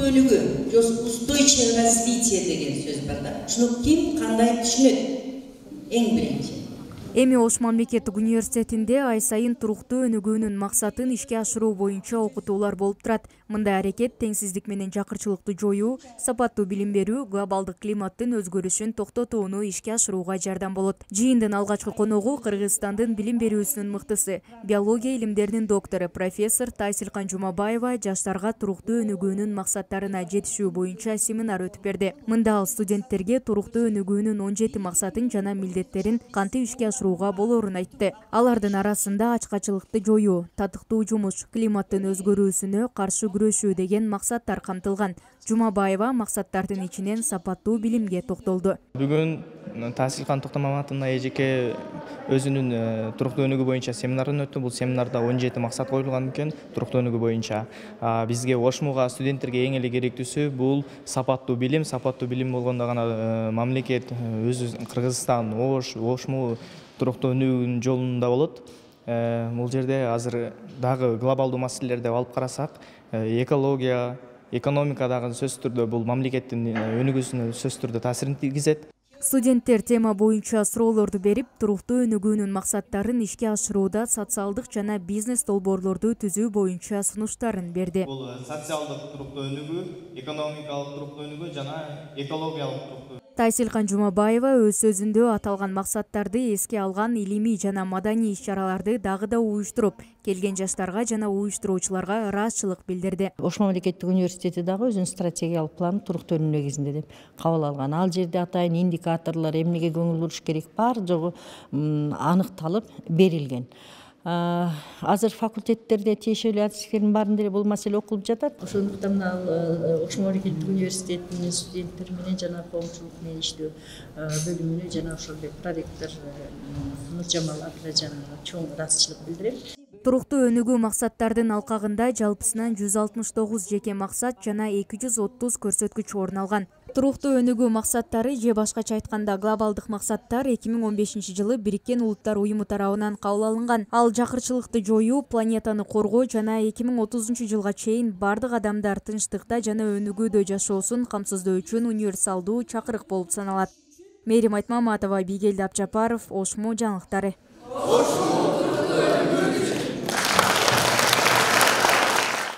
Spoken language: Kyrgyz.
өнүгүү, устойчивое развитие деген сөз бар да. Шуну ким кандай түшүнөт? Эң биринчи. Эми Ош мамлекеттик университетинде ай сайын туруктуу өнүгүүнүн максатын ишке ашыруу боюнча окутуулар болуп турат. Мындай аракет теңсиздик менен жакырчылыкты жоюу, сапаттуу билим берүү, глобалдык климаттын өзгөрүшүн токтотууну ишке ашырууга жардам болот. Жыйындын алгачкы коногу Кыргызстандын билим берүүсүнүн мыктысы, биология илимдеринин доктору профессор Тайсилкан Жумабаева жаштарга туруктуу өнүгүүнүн максаттарына жетишүү боюнча семинар өтүп берди. Мында ал студенттерге туруктуу өнүгүүнүн 17 максатын жана милдеттерин кантип ишке ашырууга болоорун айтты. Алардын арасында ачкачылыкты жоюу, татыктуу жумуш, климаттын өзгөрүүсүнө каршы күрөшүү деген максаттар камтылган. Жумабаева максаттардын ичинен сапаттуу билимге токтолду. Бүгүн Тайсилкан Токтомаматовна эжеке өзүнүн туруктуу өнүгүү боюнча семинарын өттү. Бул семинарда 17 максат коюлган экен туруктуу өнүгүү боюнча. Бизге Ошмуга студенттерге эң эле керектүүсү бул сапаттуу билим. Сапаттуу билим болгондо гана мамлекет Кыргызстан, Ошму туруктуу өнүгүүнүн жолунда болот. Бул жерде азыр дагы глобалдуу маселелерди алып карасак, экология, экономика дагы сөзсүз түрдө бул мамлекеттин өнүгүүсүнө сөзсүз түрдө таасирин тийгизет. Студенттер тема боюнча суроолорду берип, туруктуу өнүгүүнүн максаттарын ишке ашырууда социалдык жана бизнес долбоорлорду түзүү боюнча сунуштарын берди. Бул социалдык туруктуу өнүгүү, экономикалык туруктуу өнүгүү жана экологиялык туруктуу. Тайсилкан Жумабаева өз сөзүндө аталган максаттарды эске алган илимий жана маданий иш-чараларды дагы да уюштуруп, келген жаштарга жана уюштуруучуларга ыраазычылык билдирди. Ош мамлекеттик университети дагы өзүнүн стратегиялык планын туруктуу өнүгүү негизинде деп кабыл алган. Ал жерде атайын индикаторлор, эмнеге көңүл буруш керек бар жогу аныкталып берилген. Азыр факультеттерде тиешелүү адистиктердин баарында деле бул маселе окулуп жатат. Ошондуктан мына Ош мамлекеттик университетинин студенттери менен жана коомчулук менен иштөө бөлүмүнө жана ошол проректор Нуржамал Абдыжановго чоң ыраазычылык билдирем. Туруктуу өнүгүү максаттардын алкагында жалпысынан 169 жеке максат жана 230 көрсөткүч орун алган. Туруктуу өнүгүү максаттары же башкача айтканда глобалдык максаттар 2015 жылы Бириккен Улуттар уюму тарабынан кабыл алынган. Ал жакырчылыкты жоюу, планетаны коргоо жана 2030 жылга чейин бардык адамдар тынчтыкта жана өнүгүүдө жашоосун камсыздоо үчүн универсалдуу чакырык болуп саналат. Мээрим Айтмаматова, Бигелди Абжапаров, Ошму жаңылыктары.